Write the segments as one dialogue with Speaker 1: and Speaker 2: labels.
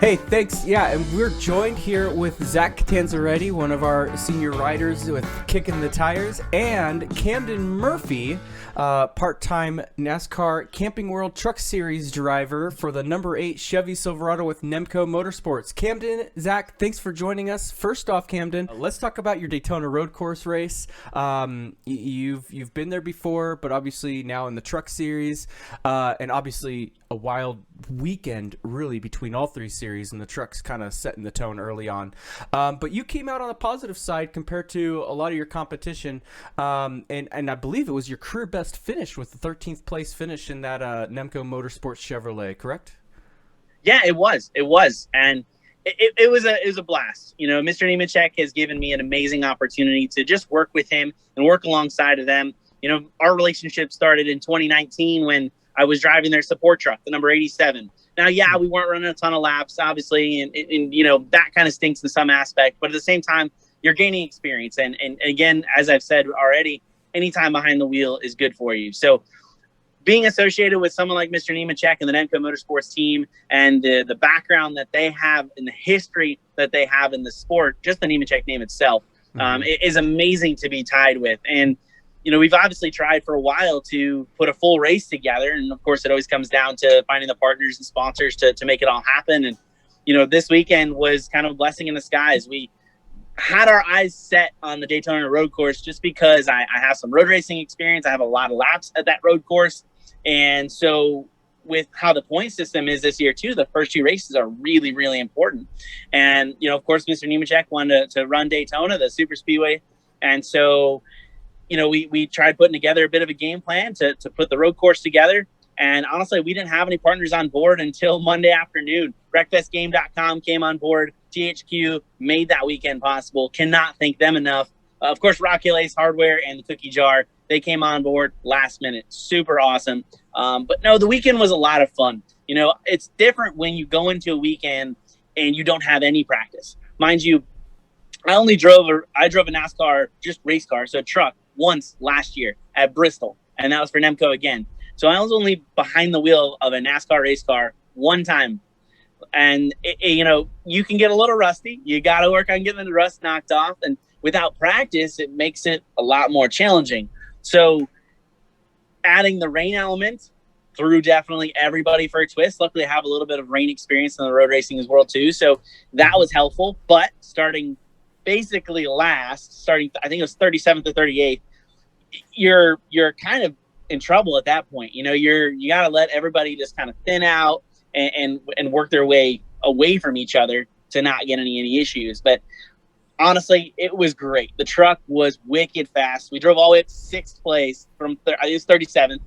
Speaker 1: Hey, thanks. Yeah, and we're joined here with Zach Catanzareti, one of our senior riders with Kickin the Tires, and Camden Murphy, part-time NASCAR Camping World Truck Series driver for the number 8 Chevy Silverado with Nemechek Motorsports. Camden, Zach, thanks for joining us. First off, Camden, let's talk about your Daytona Road Course race. You've been there before, but obviously now in the Truck Series, and obviously a wild weekend really between all three series, and the trucks kind of setting the tone early on. But you came out on the positive side compared to a lot of your competition, and I believe it was your career best finish with the 13th place finish in that Nemechek Motorsports Chevrolet, correct?
Speaker 2: Yeah, it was, and it was a blast. You know, Mr. Nemechek has given me an amazing opportunity to just work with him and work alongside of them. You know, our relationship started in 2019 when I was driving their support truck, the number 87. Now, yeah, we weren't running a ton of laps, obviously, and you know, that kind of stinks in some aspect. But at the same time, you're gaining experience. And again, as I've said already, any time behind the wheel is good for you. So being associated with someone like Mr. Nemechek and the Nemechek Motorsports team and the background that they have and the history that they have in the sport, just the Nemechek name itself, it is amazing to be tied with. And you know, we've obviously tried for a while to put a full race together. And of course, it always comes down to finding the partners and sponsors to make it all happen. And, you know, this weekend was kind of a blessing in disguise. We had our eyes set on the Daytona Road Course just because I have some road racing experience. I have a lot of laps at that road course. And so with how the point system is this year too, the first 2 races are really, really important. And, you know, of course, Mr. Nemechek wanted to run Daytona, the super speedway. And so, you know, we tried putting together a bit of a game plan to put the road course together. And honestly, we didn't have any partners on board until Monday afternoon. BreakfastGame.com came on board. THQ made that weekend possible. Cannot thank them enough. Of course, Rocky Lace Hardware and the Cookie Jar, they came on board last minute. Super awesome. But no, the weekend was a lot of fun. You know, it's different when you go into a weekend and you don't have any practice. Mind you, I drove a NASCAR, just race car, so a truck, once last year at Bristol, and that was for Nemco again. So I was only behind the wheel of a NASCAR race car one time. And, you know, you can get a little rusty. You got to work on getting the rust knocked off. And without practice, it makes it a lot more challenging. So adding the rain element threw definitely everybody for a twist. Luckily, I have a little bit of rain experience in the road racing as well, too. So that was helpful. But starting basically last, I think it was 37th or 38th, you're kind of in trouble at that point. You know, you got to let everybody just kind of thin out and work their way away from each other to not get any issues. But honestly, it was great. The truck was wicked fast. We drove all the way up to 6th place from I think it was 37th,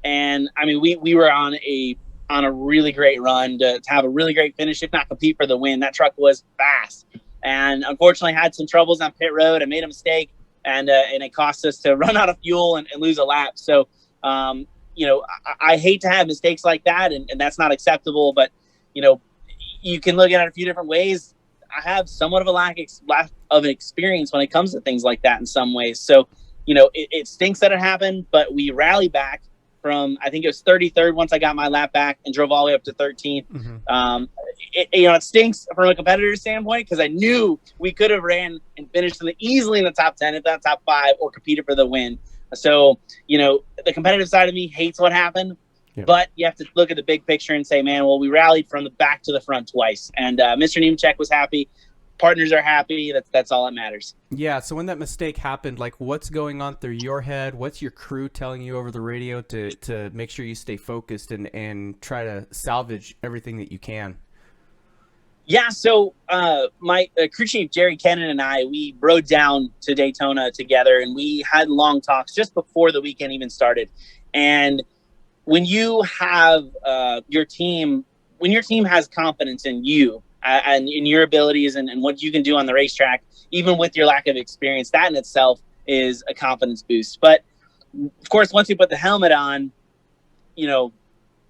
Speaker 2: and I mean we were on a really great run to have a really great finish, if not compete for the win. That truck was fast. And unfortunately had some troubles on pit road. I made a mistake, and it cost us to run out of fuel and lose a lap. So, you know, I hate to have mistakes like that, and that's not acceptable. But, you know, you can look at it a few different ways. I have somewhat of a lack of experience when it comes to things like that in some ways. So, you know, it stinks that it happened, but we rallied back from, I think it was 33rd once I got my lap back and drove all the way up to 13th. You know, it stinks from a competitor standpoint because I knew we could have ran and finished easily in the top 10, if not top 5, or competed for the win. So, you know, the competitive side of me hates what happened, but you have to look at the big picture and say, man, well, we rallied from the back to the front twice. And Mr. Nemechek was happy. Partners are happy. That's all that matters.
Speaker 1: Yeah. So when that mistake happened, like, what's going on through your head? What's your crew telling you over the radio to make sure you stay focused and try to salvage everything that you can?
Speaker 2: Yeah, so my crew chief, Jerry Kennan, and I, we rode down to Daytona together, and we had long talks just before the weekend even started. And when you have your team has confidence in you and in your abilities and what you can do on the racetrack, even with your lack of experience, that in itself is a confidence boost. But, of course, once you put the helmet on, you know,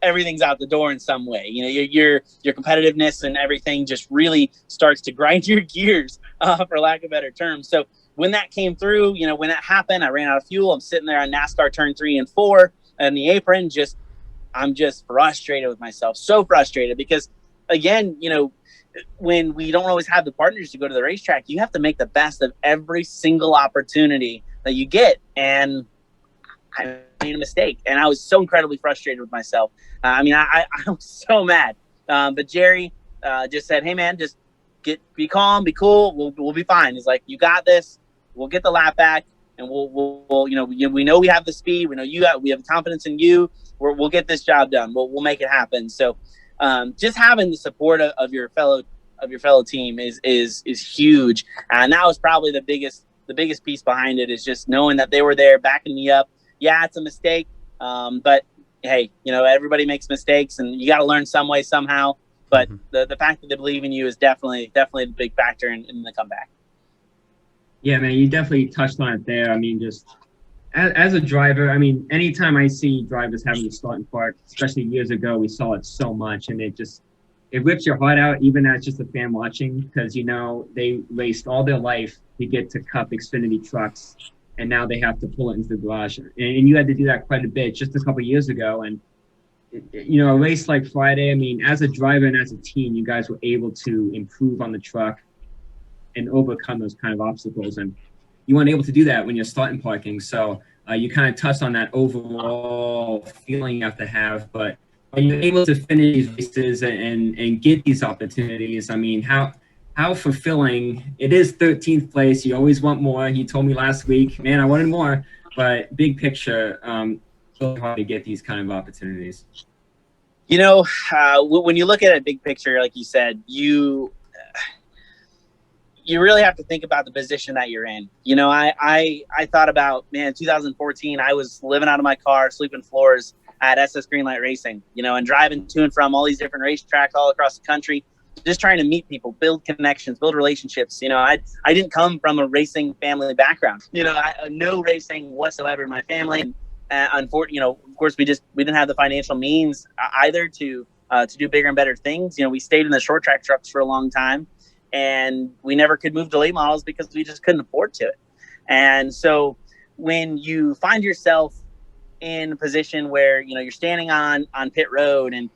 Speaker 2: everything's out the door in some way. You know, your competitiveness and everything just really starts to grind your gears, for lack of better terms. So when that came through, you know, when that happened, I ran out of fuel. I'm sitting there on NASCAR turn 3 and 4 and the apron. I'm just frustrated with myself. So frustrated because again, when we don't always have the partners to go to the racetrack, you have to make the best of every single opportunity that you get. And I made a mistake, and I was so incredibly frustrated with myself. I was so mad. But Jerry just said, "Hey, man, just be calm, be cool. We'll be fine." He's like, "You got this. We'll get the lap back, and we'll we know we have the speed. We know we have confidence in you. We'll get this job done. We'll make it happen." So, just having the support of your fellow team is huge, and that was probably the biggest piece behind it, is just knowing that they were there backing me up. Yeah, it's a mistake, but hey, everybody makes mistakes, and you got to learn some way somehow. But the fact that they believe in you is definitely a big factor in the comeback.
Speaker 3: Yeah, man, you definitely touched on it there. I mean, just as a driver, I mean, anytime I see drivers having to start and park, especially years ago, we saw it so much, and it rips your heart out, even as just a fan watching, because, they raced all their life to get to Cup Xfinity trucks, and now they have to pull it into the garage. And you had to do that quite a bit just a couple of years ago. And, a race like Friday, I mean, as a driver and as a team, you guys were able to improve on the truck and overcome those kind of obstacles. And you weren't able to do that when you're starting parking. So you kind of touched on that overall feeling you have to have. But when you're able to finish these races and get these opportunities, I mean, how fulfilling it is. 13th place, you always want more. You told me last week, man, I wanted more. But big picture, really hard to get these kind of opportunities.
Speaker 2: When you look at a big picture, like you said, you really have to think about the position that you're in. I thought about, man, 2014, I was living out of my car, sleeping floors at SS Greenlight Racing, and driving to and from all these different racetracks all across the country, just trying to meet people, build connections, build relationships. I didn't come from a racing family background. No racing whatsoever in my family. Unfortunately, of course, we didn't have the financial means either to do bigger and better things. We stayed in the short track trucks for a long time, and we never could move to late models because we just couldn't afford to it. And so when you find yourself in a position where, you're standing on pit road, and,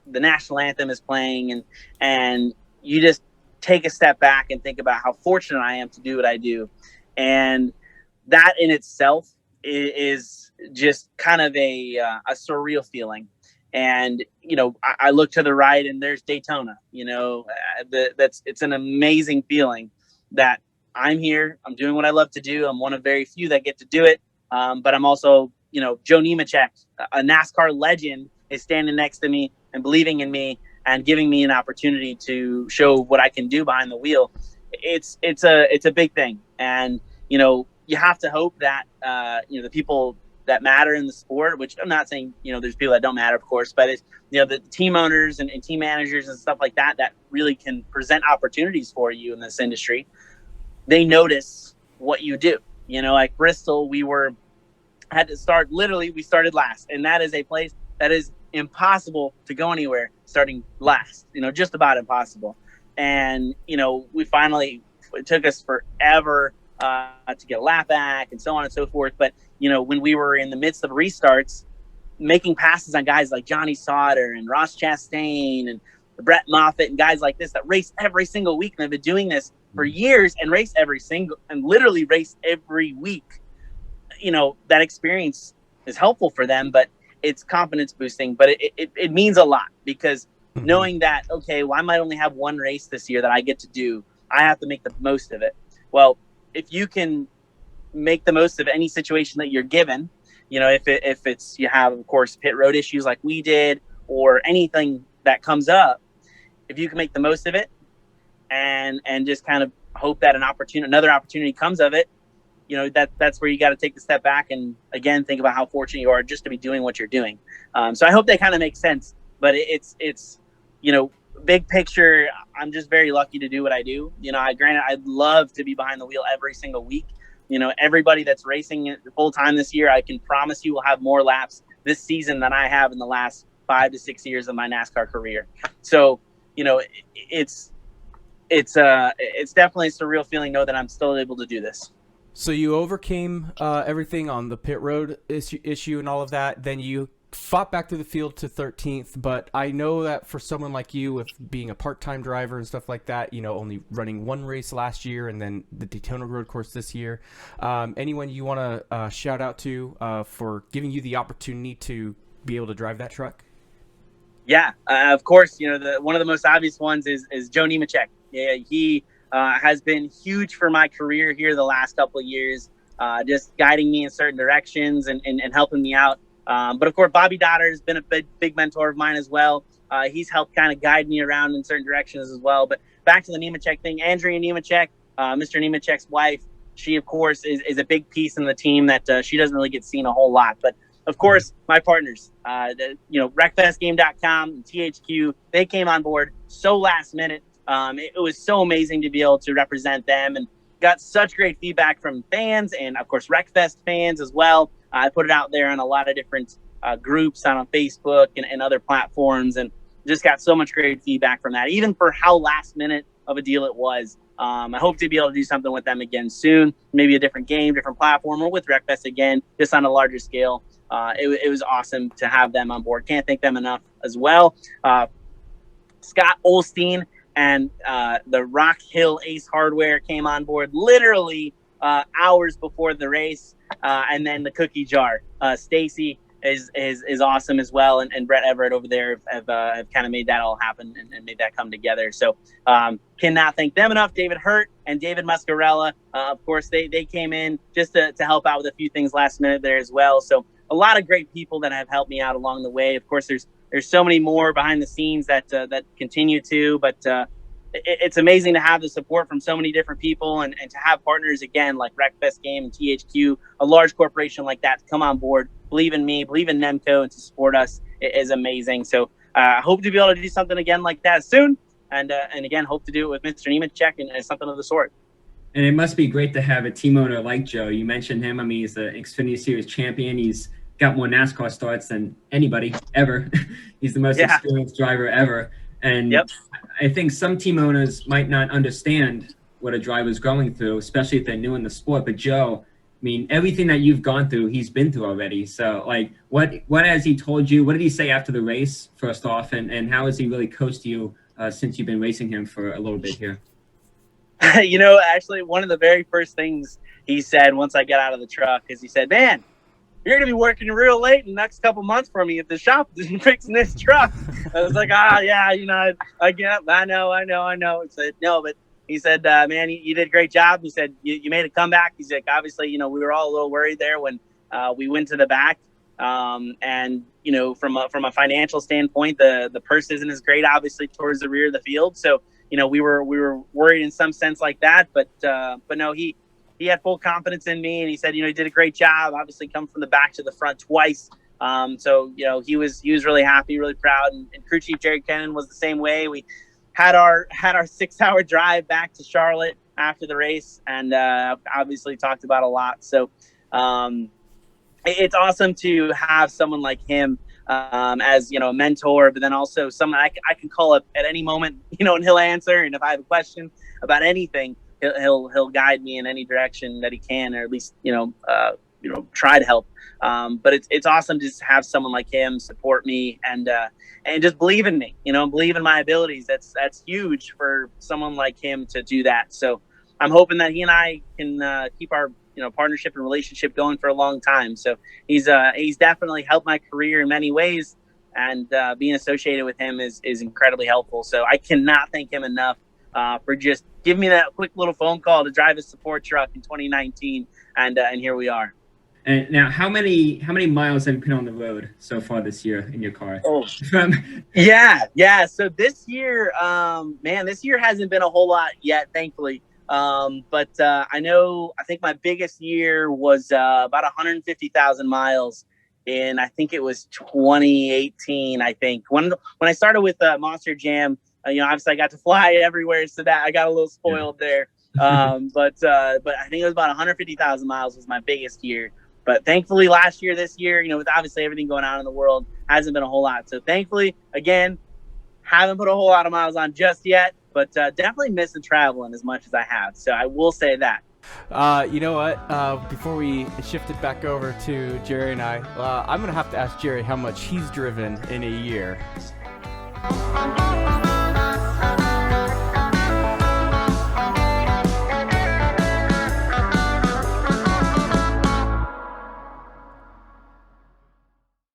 Speaker 2: the national anthem is playing, and you just take a step back and think about how fortunate I am to do what I do. And that in itself is just kind of a surreal feeling. And, I look to the right, and there's Daytona. It's an amazing feeling that I'm here. I'm doing what I love to do. I'm one of very few that get to do it. But I'm also, Joe Nemechek, a NASCAR legend, is standing next to me and believing in me and giving me an opportunity to show what I can do behind the wheel. It's a big thing. And, you have to hope that, the people that matter in the sport, which I'm not saying, there's people that don't matter, of course, but it's, the team owners and team managers and stuff like that really can present opportunities for you in this industry. They notice what you do. Like Bristol, we started last, and that is a place that is impossible to go anywhere starting last, just about impossible. And, it took us forever to get a lap back and so on and so forth. But, when we were in the midst of restarts, making passes on guys like Johnny Sauter and Ross Chastain and Brett Moffitt and guys like this that race every single week, and they've been doing this for years and literally race every week. That experience is helpful for them, but it's confidence boosting. But it means a lot, because knowing that, okay, well, I might only have one race this year that I get to do. I have to make the most of it. Well, if you can make the most of any situation that you're given, if it's, you have, of course, pit road issues like we did, or anything that comes up, if you can make the most of it and just kind of hope that another opportunity comes of it, that's where you got to take the step back and, again, think about how fortunate you are just to be doing what you're doing. So I hope that kind of makes sense, but it's big picture, I'm just very lucky to do what I do. Granted, I'd love to be behind the wheel every single week. Everybody that's racing full time this year, I can promise you will have more laps this season than I have in the last 5 to 6 years of my NASCAR career. So, it's definitely a surreal feeling, know that I'm still able to do this.
Speaker 1: So you overcame everything on the pit road issue and all of that. Then you fought back to the field to 13th, but I know that for someone like you, with being a part-time driver and stuff like that, only running one race last year and then the Daytona Road Course this year, anyone you want to shout out to for giving you the opportunity to be able to drive that truck?
Speaker 2: Yeah, of course. One of the most obvious ones is Joe Nemechek. Yeah, he has been huge for my career here the last couple of years, just guiding me in certain directions and helping me out. But of course, Bobby Dotter has been a big mentor of mine as well. He's helped kind of guide me around in certain directions as well. But back to the Nemechek thing, Andrea Nemechek, Mr. Nemechek's wife, she of course is a big piece in the team that she doesn't really get seen a whole lot. But of course, my partners, RecFestGame.com and THQ, they came on board so last minute. It was so amazing to be able to represent them, and got such great feedback from fans and of course RecFest fans as well. I put it out there on a lot of different groups on Facebook and other platforms, and just got so much great feedback from that, even for how last minute of a deal it was. I hope to be able to do something with them again soon, maybe a different game, different platform, or with RecFest again, just on a larger scale. It was awesome to have them on board. Can't thank them enough as well. Scott Olstein and the Rock Hill Ace Hardware came on board literally hours before the race. And then the cookie jar. Stacy is awesome as well, and Brett Everett over there have kind of made that all happen and made that come together. So cannot thank them enough. David Hurt and David Muscarella, of course, they came in just to help out with a few things last minute there as well. So a lot of great people that have helped me out along the way. Of course, there's so many more behind the scenes that continue to, but it's amazing to have the support from so many different people and to have partners again like RecFest Game and THQ, a large corporation like that, to come on board, believe in me, believe in Nemco, and to support us is amazing. So I hope to be able to do something again like that soon, and again hope to do it with Mr. Nemechek and something of the sort.
Speaker 3: And it must be great to have a team owner like Joe. You mentioned him. I mean, he's the Xfinity Series champion. He's got more NASCAR starts than anybody ever. He's the most experienced driver ever. And I think some team owners might not understand what a driver's going through, especially if they're new in the sport. But Joe, I mean, everything that you've gone through, he's been through already. So, like, what has he told you? What did he say after the race, first off? And how has he really coached you since you've been racing him for a little bit here?
Speaker 2: Actually, one of the very first things he said once I got out of the truck is he said, "Man, you're going to be working real late in the next couple months for me if the shop isn't fixing this truck." I was like, yeah, I get it. I know. He said, no, but he said, man, you did a great job. He said, you made a comeback. He's like, obviously, we were all a little worried there when we went to the back. And, from a financial standpoint, the purse isn't as great, obviously, towards the rear of the field. So, we were worried in some sense like that. But no, he had full confidence in me, and he said, he did a great job. Obviously, come from the back to the front twice. So he was really happy, really proud, and crew chief Jerry Kennan was the same way. We had our 6-hour drive back to Charlotte after the race, and obviously talked about a lot. So it's awesome to have someone like him as a mentor, but then also someone I can call up at any moment, and he'll answer. And if I have a question about anything, he'll guide me in any direction that he can, or at least try to help. But it's awesome to just have someone like him support me and just believe in me, believe in my abilities. That's huge for someone like him to do that. So I'm hoping that he and I can keep our partnership and relationship going for a long time. So he's definitely helped my career in many ways, and being associated with him is incredibly helpful. So I cannot thank him enough for just giving me that quick little phone call to drive a support truck in 2019, and here we are.
Speaker 3: And now, how many miles have you put on the road so far this year in your car?
Speaker 2: Oh, yeah. So this year, this year hasn't been a whole lot yet, thankfully. But I think my biggest year was about 150,000 miles in, I think it was 2018. I think when I started with MonsterJam, obviously I got to fly everywhere, so that I got a little spoiled there. But I think it was about 150,000 miles was my biggest year. But thankfully this year, with obviously everything going on in the world, hasn't been a whole lot. So thankfully, again, haven't put a whole lot of miles on just yet, but definitely missing traveling as much as I have. So I will say that.
Speaker 1: You know what? Before we shift it back over to Jerry and I'm going to have to ask Jerry how much he's driven in a year.